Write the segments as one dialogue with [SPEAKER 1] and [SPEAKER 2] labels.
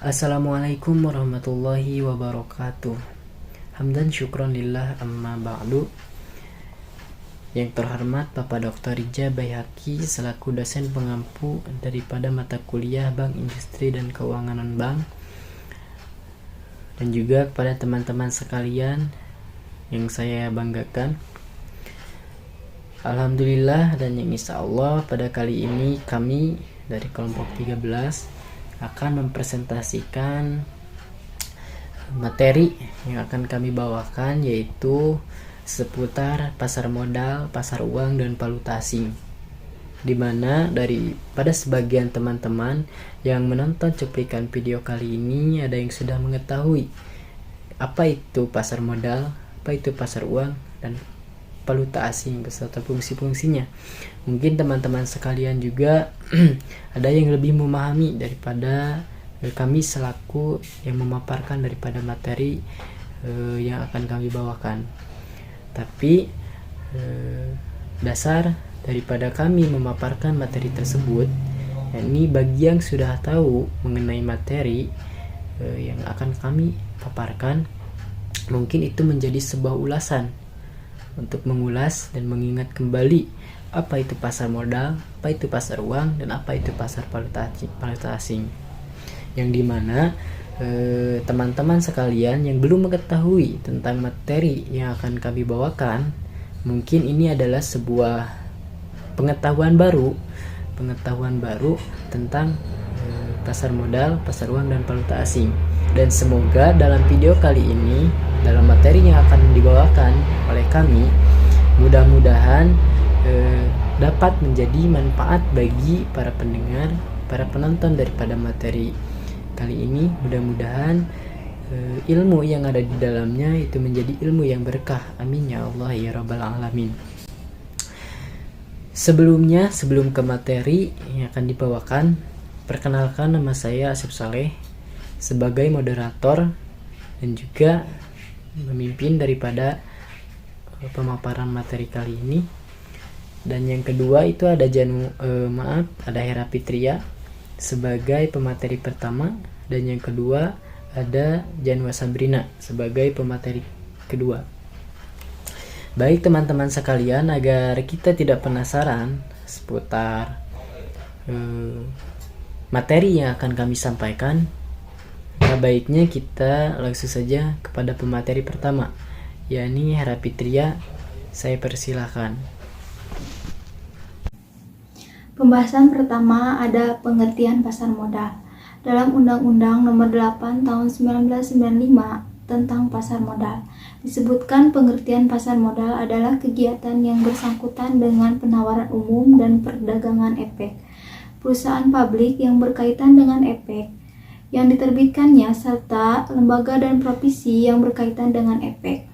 [SPEAKER 1] Assalamualaikum warahmatullahi wabarakatuh. Hamdan syukron lillah amma ba'du. Yang terhormat Bapak Dr. Rija Baihaqi selaku dosen pengampu daripada mata kuliah Bank Industri dan Keuangan Non-Bank, dan juga kepada teman-teman sekalian yang saya banggakan. Alhamdulillah, dan yang insya Allah pada kali ini kami dari kelompok 13 akan mempresentasikan materi yang akan kami bawakan, yaitu seputar pasar modal, pasar uang, dan valuta asing. Dimana pada sebagian teman-teman yang menonton cuplikan video kali ini ada yang sudah mengetahui apa itu pasar modal, apa itu pasar uang, dan valuta asing beserta fungsi-fungsinya. Mungkin teman-teman sekalian juga ada yang lebih memahami daripada kami selaku yang memaparkan daripada materi yang akan kami bawakan. Tapi dasar daripada kami memaparkan materi tersebut, yakni bagi yang sudah tahu mengenai materi yang akan kami paparkan, mungkin itu menjadi sebuah ulasan untuk mengulas dan mengingat kembali apa itu pasar modal, apa itu pasar uang, dan apa itu pasar valuta asing. Yang dimana teman-teman sekalian yang belum mengetahui tentang materi yang akan kami bawakan, mungkin ini adalah sebuah pengetahuan baru tentang pasar modal, pasar uang, dan valuta asing. Dan semoga dalam video kali ini, dalam materi yang akan dibawakan oleh kami, mudah-mudahan dapat menjadi manfaat bagi para pendengar, para penonton daripada materi kali ini. Mudah-mudahan ilmu yang ada di dalamnya itu menjadi ilmu yang berkah. Amin ya Allah ya Rabbal Alamin. Sebelum ke materi yang akan dibawakan, perkenalkan, nama saya Asif Saleh sebagai moderator dan juga memimpin daripada pemaparan materi kali ini. Dan yang kedua itu ada ada Hera Fitria sebagai pemateri pertama, dan yang kedua ada Janwa Sabrina sebagai pemateri kedua. Baik teman-teman sekalian, agar kita tidak penasaran seputar materi yang akan kami sampaikan, baiknya kita langsung saja kepada pemateri pertama, yakni Hera Fitria. Saya persilahkan.
[SPEAKER 2] Pembahasan pertama ada pengertian pasar modal. Dalam Undang-Undang Nomor 8 Tahun 1995 tentang pasar modal, disebutkan pengertian pasar modal adalah kegiatan yang bersangkutan dengan penawaran umum dan perdagangan efek perusahaan publik yang berkaitan dengan efek yang diterbitkannya, serta lembaga dan profesi yang berkaitan dengan efek.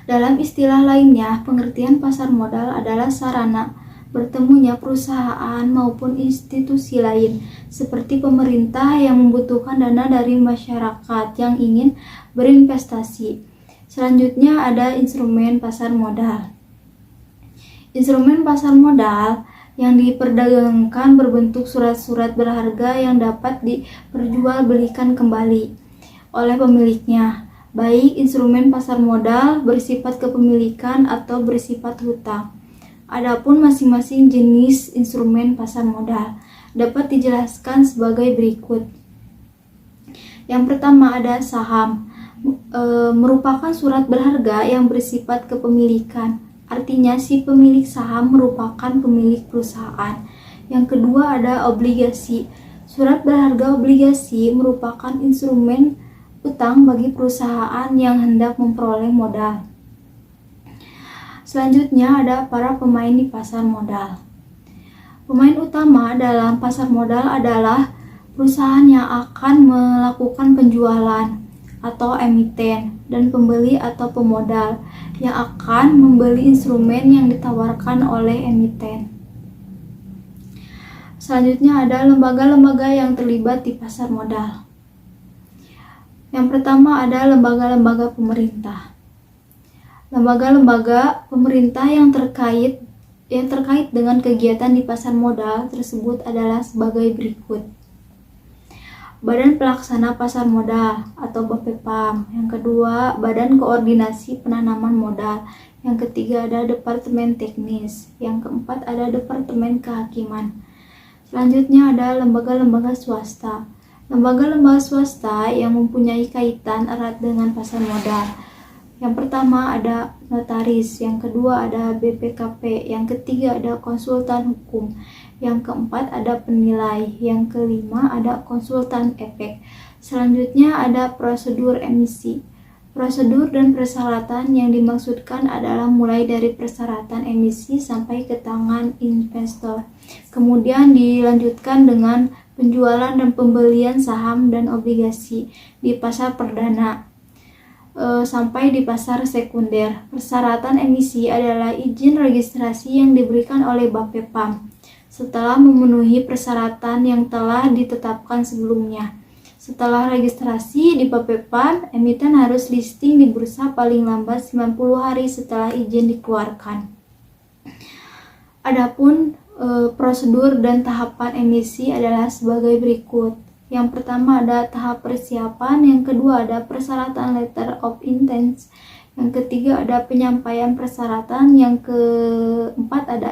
[SPEAKER 2] Dalam istilah lainnya, pengertian pasar modal adalah sarana bertemunya perusahaan maupun institusi lain, seperti pemerintah yang membutuhkan dana dari masyarakat yang ingin berinvestasi. Selanjutnya ada instrumen pasar modal. Instrumen pasar modal yang diperdagangkan berbentuk surat-surat berharga yang dapat diperjualbelikan kembali oleh pemiliknya, baik instrumen pasar modal bersifat kepemilikan atau bersifat hutang. Adapun masing-masing jenis instrumen pasar modal dapat dijelaskan sebagai berikut. Yang pertama ada saham, merupakan surat berharga yang bersifat kepemilikan. Artinya si pemilik saham merupakan pemilik perusahaan. Yang kedua ada obligasi. Surat berharga obligasi merupakan instrumen utang bagi perusahaan yang hendak memperoleh modal. Selanjutnya ada para pemain di pasar modal. Pemain utama dalam pasar modal adalah perusahaan yang akan melakukan penjualan atau emiten, dan pembeli atau pemodal yang akan membeli instrumen yang ditawarkan oleh emiten. Selanjutnya ada lembaga-lembaga yang terlibat di pasar modal. Yang pertama ada lembaga-lembaga pemerintah. Lembaga-lembaga pemerintah yang terkait dengan kegiatan di pasar modal tersebut adalah sebagai berikut. Badan Pelaksana Pasar Modal atau BAPEPAM. Yang kedua, Badan Koordinasi Penanaman Modal. Yang ketiga ada Departemen Teknis. Yang keempat ada Departemen Kehakiman. Selanjutnya ada lembaga-lembaga swasta. Lembaga-lembaga swasta yang mempunyai kaitan erat dengan pasar modal. Yang pertama ada notaris, yang kedua ada BPKP, yang ketiga ada konsultan hukum, yang keempat ada penilai, yang kelima ada konsultan efek. Selanjutnya ada prosedur emisi. Prosedur dan persyaratan yang dimaksudkan adalah mulai dari persyaratan emisi sampai ke tangan investor. Kemudian dilanjutkan dengan penjualan dan pembelian saham dan obligasi di pasar perdana sampai di pasar sekunder. Persyaratan emisi adalah izin registrasi yang diberikan oleh BAPEPAM setelah memenuhi persyaratan yang telah ditetapkan sebelumnya. Setelah registrasi di BAPEPAM, emiten harus listing di bursa paling lambat 90 hari setelah izin dikeluarkan. Adapun prosedur dan tahapan emisi adalah sebagai berikut. Yang pertama ada tahap persiapan, yang kedua ada persyaratan letter of intent, yang ketiga ada penyampaian persyaratan, yang keempat ada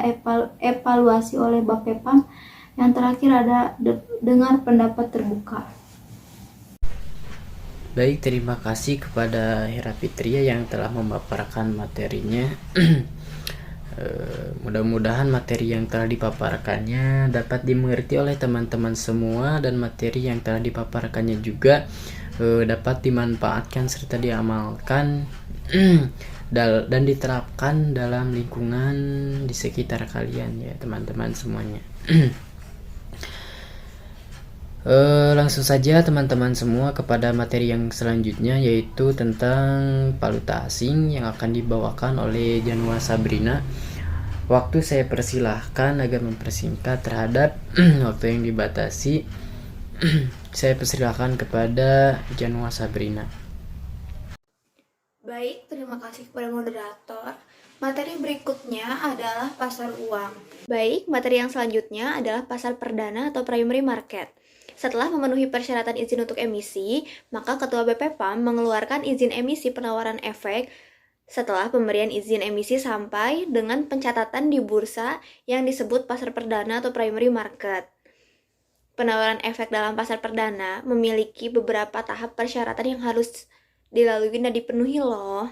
[SPEAKER 2] evaluasi oleh BAPEPAM, yang terakhir ada dengar pendapat terbuka.
[SPEAKER 1] Baik, terima kasih kepada Hera Fitria yang telah memaparkan materinya. Mudah-mudahan materi yang telah dipaparkannya dapat dimengerti oleh teman-teman semua, dan materi yang telah dipaparkannya juga dapat dimanfaatkan serta diamalkan dan diterapkan dalam lingkungan di sekitar kalian ya teman-teman semuanya. Langsung saja teman-teman semua kepada materi yang selanjutnya, yaitu tentang valuta asing yang akan dibawakan oleh Janwa Sabrina. Waktu saya persilahkan agar mempersingkat terhadap waktu yang dibatasi. Saya persilahkan kepada Janwa Sabrina.
[SPEAKER 3] Baik, terima kasih kepada moderator. Materi berikutnya adalah pasar uang. Baik, materi yang selanjutnya adalah pasar perdana atau primary market. Setelah memenuhi persyaratan izin untuk emisi, maka Ketua BPPAM mengeluarkan izin emisi penawaran efek setelah pemberian izin emisi sampai dengan pencatatan di bursa yang disebut pasar perdana atau primary market. Penawaran efek dalam pasar perdana memiliki beberapa tahap persyaratan yang harus dilalui dan dipenuhi loh.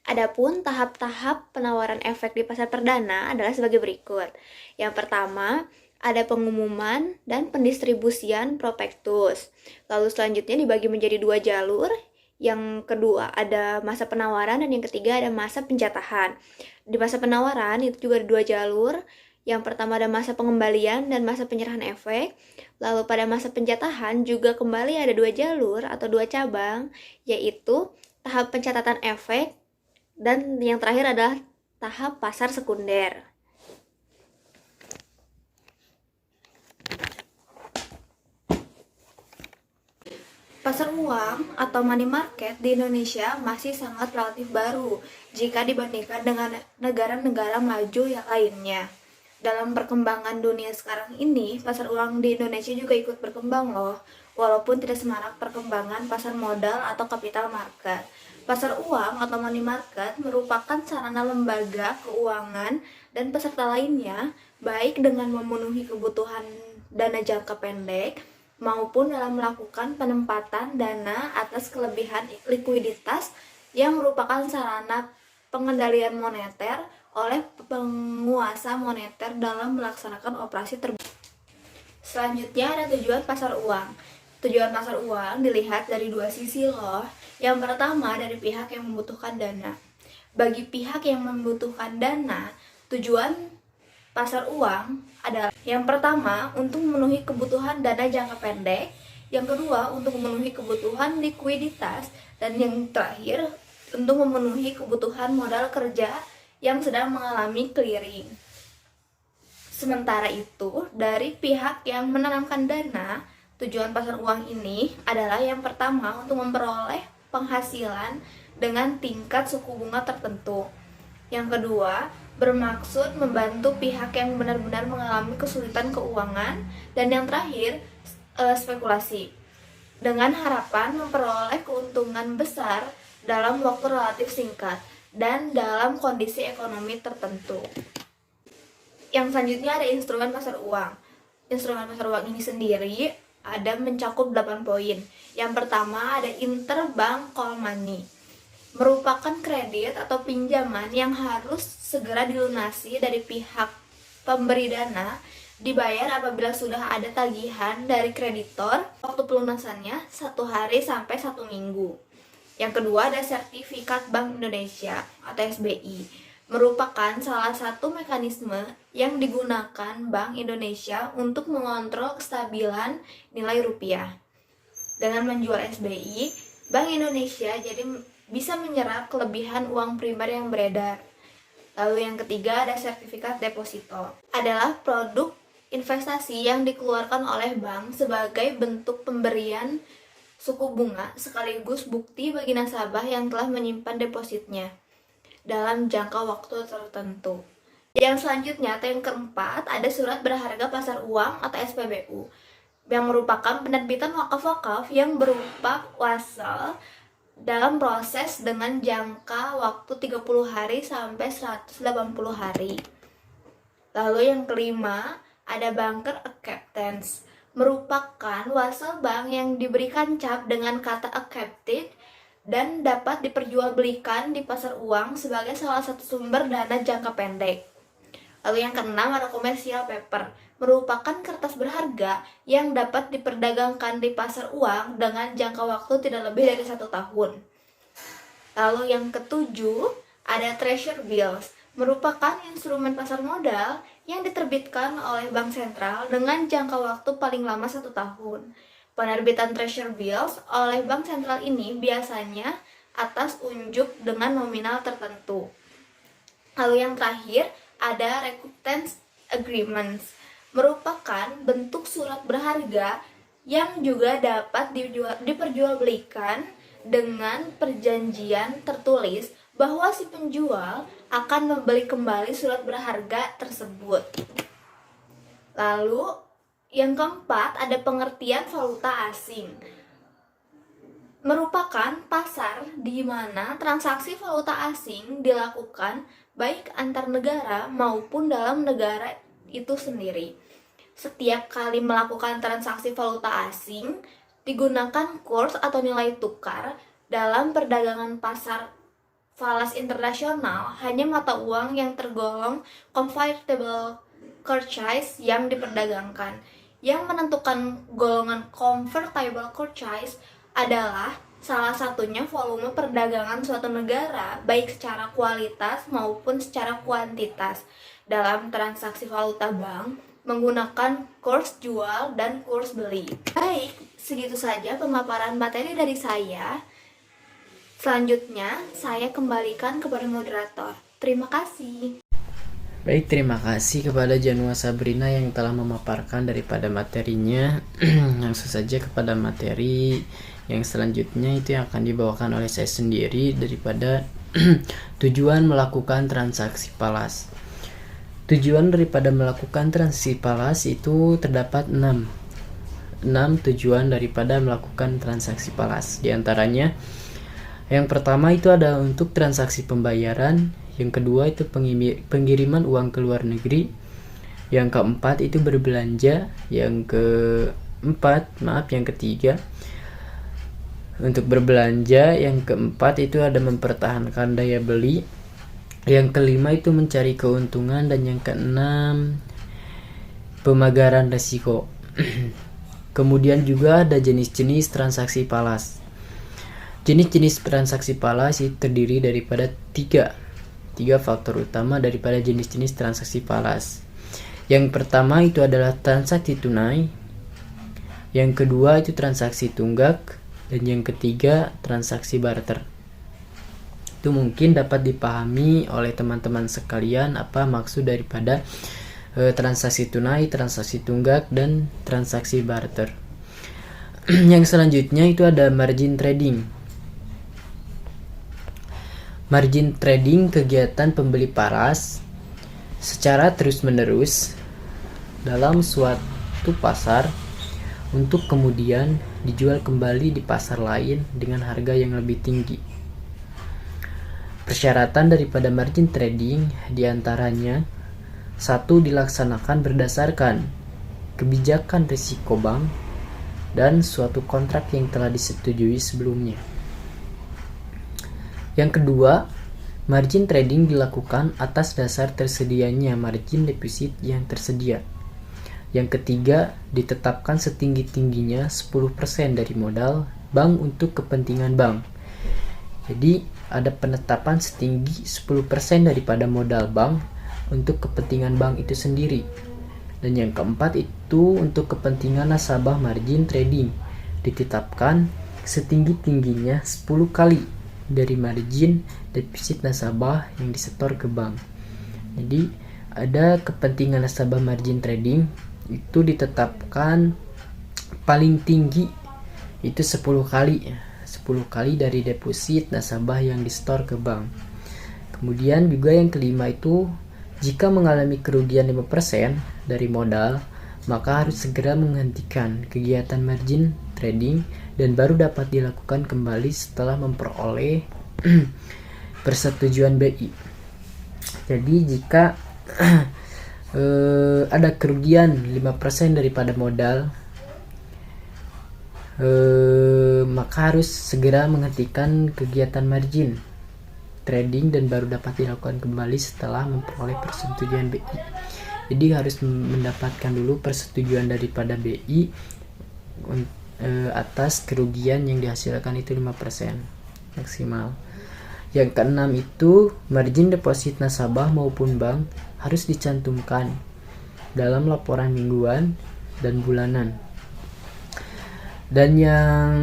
[SPEAKER 3] Adapun tahap-tahap penawaran efek di pasar perdana adalah sebagai berikut. Yang pertama, ada pengumuman dan pendistribusian prospektus. Lalu selanjutnya dibagi menjadi 2 jalur. Yang kedua ada masa penawaran dan yang ketiga ada masa pencatahan. Di masa penawaran itu juga ada 2 jalur. Yang pertama ada masa pengembalian dan masa penyerahan efek. Lalu pada masa pencatahan juga kembali ada 2 jalur atau 2 cabang, yaitu tahap pencatatan efek dan yang terakhir adalah tahap pasar sekunder. Pasar uang atau money market di Indonesia masih sangat relatif baru jika dibandingkan dengan negara-negara maju yang lainnya. Dalam perkembangan dunia sekarang ini, pasar uang di Indonesia juga ikut berkembang loh, walaupun tidak semarak perkembangan pasar modal atau capital market. Pasar uang atau money market merupakan sarana lembaga keuangan dan peserta lainnya, baik dengan memenuhi kebutuhan dana jangka pendek, maupun dalam melakukan penempatan dana atas kelebihan likuiditas yang merupakan sarana pengendalian moneter oleh penguasa moneter dalam melaksanakan operasi terbuka. Selanjutnya ada tujuan pasar uang. Tujuan pasar uang dilihat dari 2 sisi loh. Yang pertama dari pihak yang membutuhkan dana. Bagi pihak yang membutuhkan dana, tujuan pasar uang adalah yang pertama untuk memenuhi kebutuhan dana jangka pendek, yang kedua untuk memenuhi kebutuhan likuiditas, dan yang terakhir untuk memenuhi kebutuhan modal kerja yang sedang mengalami clearing. Sementara itu, dari pihak yang menanamkan dana, tujuan pasar uang ini adalah yang pertama untuk memperoleh penghasilan dengan tingkat suku bunga tertentu. Yang kedua, bermaksud membantu pihak yang benar-benar mengalami kesulitan keuangan, dan yang terakhir spekulasi dengan harapan memperoleh keuntungan besar dalam waktu relatif singkat dan dalam kondisi ekonomi tertentu. Yang selanjutnya ada instrumen pasar uang. Instrumen pasar uang ini sendiri ada mencakup 8 poin. Yang pertama ada interbank call money, merupakan kredit atau pinjaman yang harus segera dilunasi dari pihak pemberi dana, dibayar apabila sudah ada tagihan dari kreditor. Waktu pelunasannya 1 hari sampai 1 minggu. Yang kedua ada sertifikat Bank Indonesia atau SBI, merupakan salah satu mekanisme yang digunakan Bank Indonesia untuk mengontrol kestabilan nilai rupiah. Dengan menjual SBI, Bank Indonesia jadi bisa menyerap kelebihan uang primer yang beredar. Lalu yang ketiga ada sertifikat deposito, adalah produk investasi yang dikeluarkan oleh bank sebagai bentuk pemberian suku bunga sekaligus bukti bagi nasabah yang telah menyimpan depositnya dalam jangka waktu tertentu. Yang selanjutnya atau yang keempat ada surat berharga pasar uang atau SPBU, yang merupakan penerbitan wakaf-wakaf yang berupa wasal dalam proses dengan jangka waktu 30 hari sampai 180 hari. Lalu yang kelima ada banker acceptance, merupakan wasal bank yang diberikan cap dengan kata accepted dan dapat diperjualbelikan di pasar uang sebagai salah satu sumber dana jangka pendek. Lalu yang keenam ada commercial paper, merupakan kertas berharga yang dapat diperdagangkan di pasar uang dengan jangka waktu tidak lebih dari 1 tahun. Lalu yang ketujuh ada treasury bills, merupakan instrumen pasar modal yang diterbitkan oleh bank sentral dengan jangka waktu paling lama 1 tahun. Penerbitan treasury bills oleh bank sentral ini biasanya atas unjuk dengan nominal tertentu. Lalu yang terakhir ada remittance agreements, merupakan bentuk surat berharga yang juga dapat diperjualbelikan dengan perjanjian tertulis bahwa si penjual akan membeli kembali surat berharga tersebut. Lalu yang keempat ada pengertian valuta asing, merupakan pasar di mana transaksi valuta asing dilakukan baik antar negara maupun dalam negara itu sendiri. Setiap kali melakukan transaksi valuta asing, digunakan kurs atau nilai tukar dalam perdagangan pasar falas internasional hanya mata uang yang tergolong convertible currencies yang diperdagangkan. Yang menentukan golongan convertible currencies adalah salah satunya volume perdagangan suatu negara, baik secara kualitas maupun secara kuantitas. Dalam transaksi valuta bank, menggunakan kurs jual dan kurs beli. Baik, segitu saja pemaparan materi dari saya. Selanjutnya, saya kembalikan kepada moderator. Terima kasih.
[SPEAKER 1] Baik, terima kasih kepada Janua Sabrina yang telah memaparkan daripada materinya. Langsung saja kepada materi yang selanjutnya, itu yang akan dibawakan oleh saya sendiri daripada tujuan melakukan transaksi falas. Tujuan daripada melakukan transaksi falas itu terdapat 6 tujuan daripada melakukan transaksi falas. Di antaranya yang pertama itu ada untuk transaksi pembayaran, yang kedua itu pengiriman uang ke luar negeri, yang keempat itu berbelanja, yang ketiga untuk berbelanja, yang keempat itu ada mempertahankan daya beli, yang kelima itu mencari keuntungan, dan yang keenam pemagaran risiko. Kemudian juga ada jenis-jenis transaksi falas. Jenis-jenis transaksi falas itu terdiri daripada tiga faktor utama daripada jenis-jenis transaksi falas. Yang pertama itu adalah transaksi tunai, yang kedua itu transaksi tunggak, dan yang ketiga transaksi barter. Itu mungkin dapat dipahami oleh teman-teman sekalian apa maksud daripada transaksi tunai, transaksi tunggak, dan transaksi barter. Yang selanjutnya itu ada margin trading. Margin trading kegiatan pembeli falas secara terus-menerus dalam suatu pasar untuk kemudian dijual kembali di pasar lain dengan harga yang lebih tinggi. Persyaratan daripada margin trading diantaranya: 1. Dilaksanakan berdasarkan kebijakan risiko bank dan suatu kontrak yang telah disetujui sebelumnya. Yang kedua, margin trading dilakukan atas dasar tersedianya margin deposit yang tersedia. Yang ketiga, ditetapkan setinggi-tingginya 10% dari modal bank untuk kepentingan bank. Jadi, ada penetapan setinggi 10% daripada modal bank untuk kepentingan bank itu sendiri. Dan yang keempat itu untuk kepentingan nasabah margin trading, ditetapkan setinggi-tingginya 10 kali dari margin deposit nasabah yang disetor ke bank. Jadi ada kepentingan nasabah margin trading itu ditetapkan paling tinggi itu 10 kali dari deposit nasabah yang disetor ke bank. Kemudian juga yang kelima itu, jika mengalami kerugian 5% dari modal, maka harus segera menghentikan kegiatan margin trading dan baru dapat dilakukan kembali setelah memperoleh persetujuan BI. Jadi jika ada kerugian 5% daripada modal, maka harus segera menghentikan kegiatan margin trading dan baru dapat dilakukan kembali setelah memperoleh persetujuan BI. Jadi harus mendapatkan dulu persetujuan daripada BI atas kerugian yang dihasilkan itu 5% maksimal. Yang keenam itu, margin deposit nasabah maupun bank harus dicantumkan dalam laporan mingguan dan bulanan. Dan yang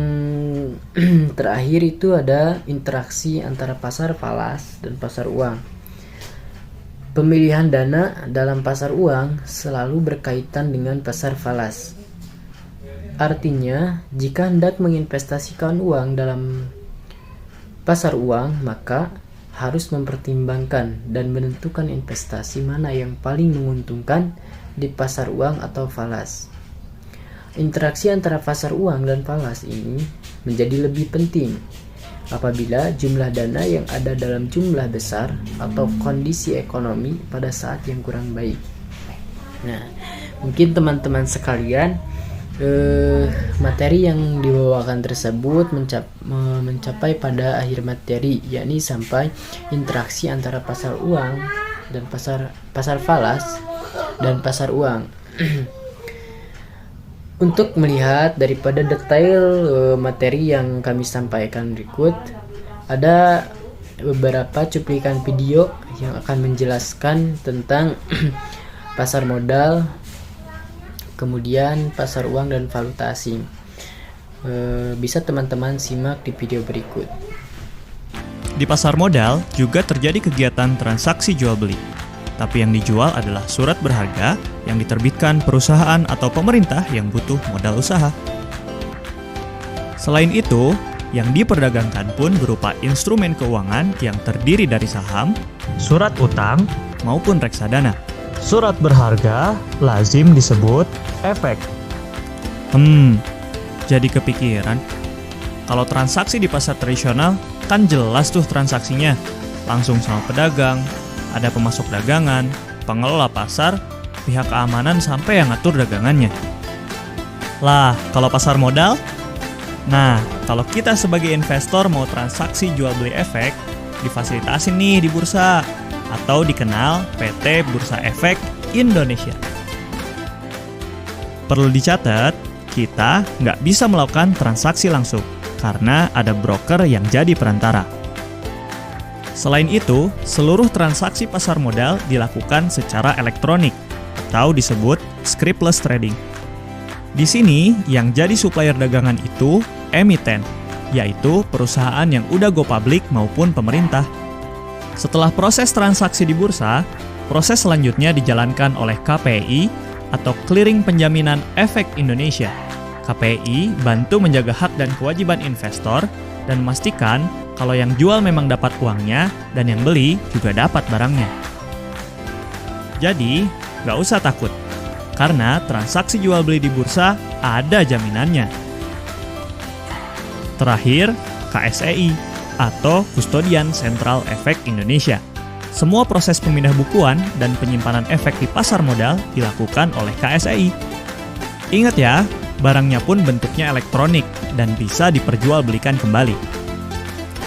[SPEAKER 1] terakhir itu ada interaksi antara pasar falas dan pasar uang. Pemilihan dana dalam pasar uang selalu berkaitan dengan pasar falas. Artinya, jika hendak menginvestasikan uang dalam pasar uang, maka harus mempertimbangkan dan menentukan investasi mana yang paling menguntungkan di pasar uang atau falas. Interaksi antara pasar uang dan falas ini menjadi lebih penting apabila jumlah dana yang ada dalam jumlah besar atau kondisi ekonomi pada saat yang kurang baik. Nah, mungkin teman-teman sekalian, materi yang dibawakan tersebut mencapai pada akhir materi, yakni sampai interaksi antara pasar uang dan pasar falas dan pasar uang. Untuk melihat daripada detail materi yang kami sampaikan berikut, ada beberapa cuplikan video yang akan menjelaskan tentang pasar modal, kemudian pasar uang dan valuta asing. Bisa teman-teman simak di video berikut.
[SPEAKER 4] Di pasar modal juga terjadi kegiatan transaksi jual beli. Tapi yang dijual adalah surat berharga yang diterbitkan perusahaan atau pemerintah yang butuh modal usaha. Selain itu, yang diperdagangkan pun berupa instrumen keuangan yang terdiri dari saham,
[SPEAKER 5] surat utang,
[SPEAKER 4] maupun reksadana.
[SPEAKER 5] surat berharga lazim disebut efek.
[SPEAKER 4] Jadi kepikiran. Kalau transaksi di pasar tradisional, kan jelas tuh transaksinya. Langsung sama pedagang, ada pemasok dagangan, pengelola pasar, pihak keamanan sampai yang ngatur dagangannya. Lah, kalau pasar modal? Nah, kalau kita sebagai investor mau transaksi jual beli efek, difasilitasi nih di bursa, atau dikenal PT Bursa Efek Indonesia. Perlu dicatat, kita nggak bisa melakukan transaksi langsung, karena ada broker yang jadi perantara. Selain itu, seluruh transaksi pasar modal dilakukan secara elektronik atau disebut scriptless trading. Di sini, yang jadi supplier dagangan itu emiten, yaitu perusahaan yang udah go public maupun pemerintah. Setelah proses transaksi di bursa, proses selanjutnya dijalankan oleh KPI atau Clearing Penjaminan Efek Indonesia. KPI bantu menjaga hak dan kewajiban investor dan memastikan kalau yang jual memang dapat uangnya dan yang beli juga dapat barangnya. Jadi, nggak usah takut. Karena transaksi jual beli di bursa ada jaminannya. Terakhir, KSEI atau Kustodian Sentral Efek Indonesia. Semua proses pemindah bukuan dan penyimpanan efek di pasar modal dilakukan oleh KSEI. Ingat ya, barangnya pun bentuknya elektronik dan bisa diperjualbelikan kembali.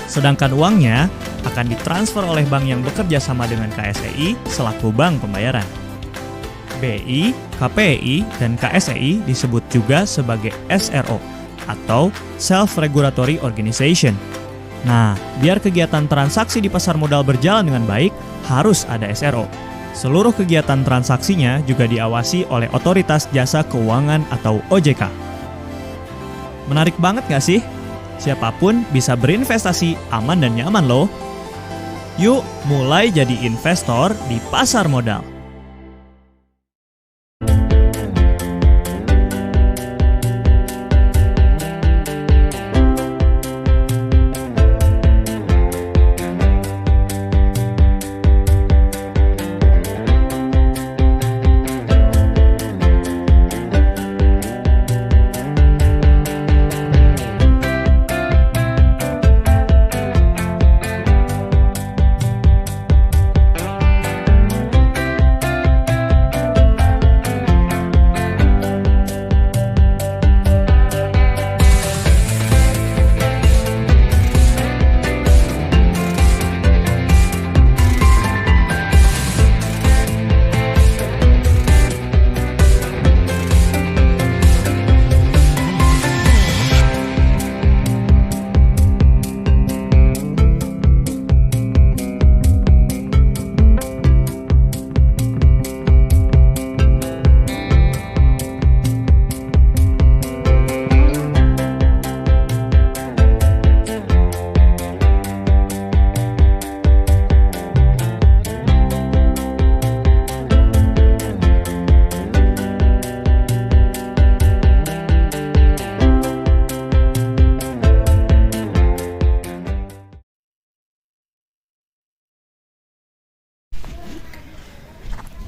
[SPEAKER 4] Sedangkan uangnya akan ditransfer oleh bank yang bekerja sama dengan KSEI selaku bank pembayaran. BI, KPI, dan KSEI disebut juga sebagai SRO atau Self-Regulatory Organization. Nah, biar kegiatan transaksi di pasar modal berjalan dengan baik, harus ada SRO. Seluruh kegiatan transaksinya juga diawasi oleh Otoritas Jasa Keuangan atau OJK. Menarik banget gak sih? Siapapun bisa berinvestasi aman dan nyaman loh. Yuk, mulai jadi investor di pasar modal.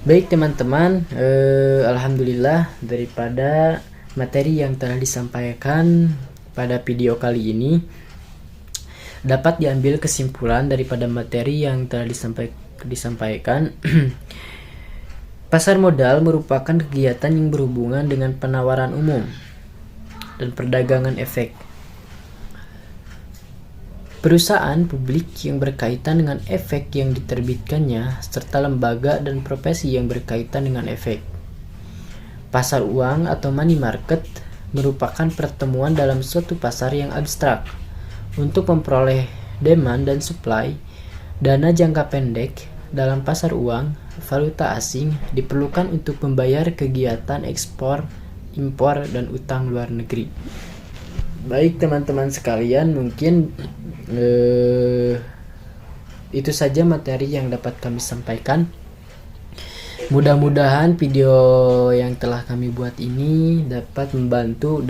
[SPEAKER 1] Baik teman-teman, alhamdulillah daripada materi yang telah disampaikan pada video kali ini dapat diambil kesimpulan daripada materi yang telah disampaikan. Pasar modal merupakan kegiatan yang berhubungan dengan penawaran umum dan perdagangan efek. Perusahaan publik yang berkaitan dengan efek yang diterbitkannya, serta lembaga dan profesi yang berkaitan dengan efek. Pasar uang atau money market merupakan pertemuan dalam suatu pasar yang abstrak untuk memperoleh demand dan supply. Dana jangka pendek dalam pasar uang, valuta asing diperlukan untuk membayar kegiatan ekspor, impor, dan utang luar negeri. Baik teman-teman sekalian, mungkin itu saja materi yang dapat kami sampaikan. Mudah-mudahan video yang telah kami buat ini dapat membantu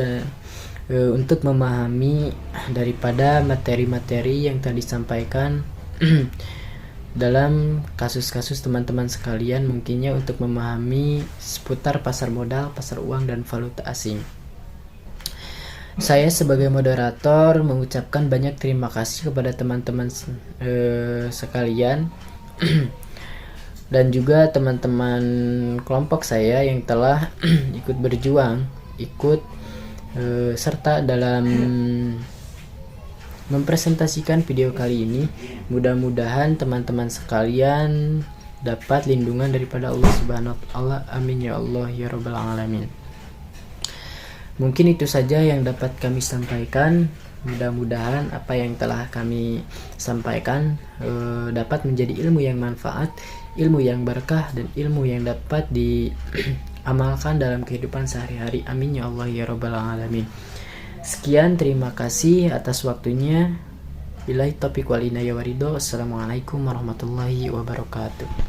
[SPEAKER 1] untuk memahami daripada materi-materi yang telah disampaikan dalam kasus-kasus teman-teman sekalian, mungkinnya untuk memahami seputar pasar modal, pasar uang, dan valuta asing. Saya sebagai moderator mengucapkan banyak terima kasih kepada teman-teman sekalian dan juga teman-teman kelompok saya yang telah ikut berjuang, serta dalam mempresentasikan video kali ini. Mudah-mudahan teman-teman sekalian dapat lindungan daripada Allah Subhanahu wa Ta'ala. Amin ya Allah ya Rabbal alamin. Mungkin itu saja yang dapat kami sampaikan. Mudah-mudahan apa yang telah kami sampaikan dapat menjadi ilmu yang manfaat, ilmu yang berkah, dan ilmu yang dapat diamalkan dalam kehidupan sehari-hari. Amin ya Allah ya Rabbal alamin. Sekian, terima kasih atas waktunya. Billahi taufiq wal hidayah. Wassalamualaikum warahmatullahi wabarakatuh.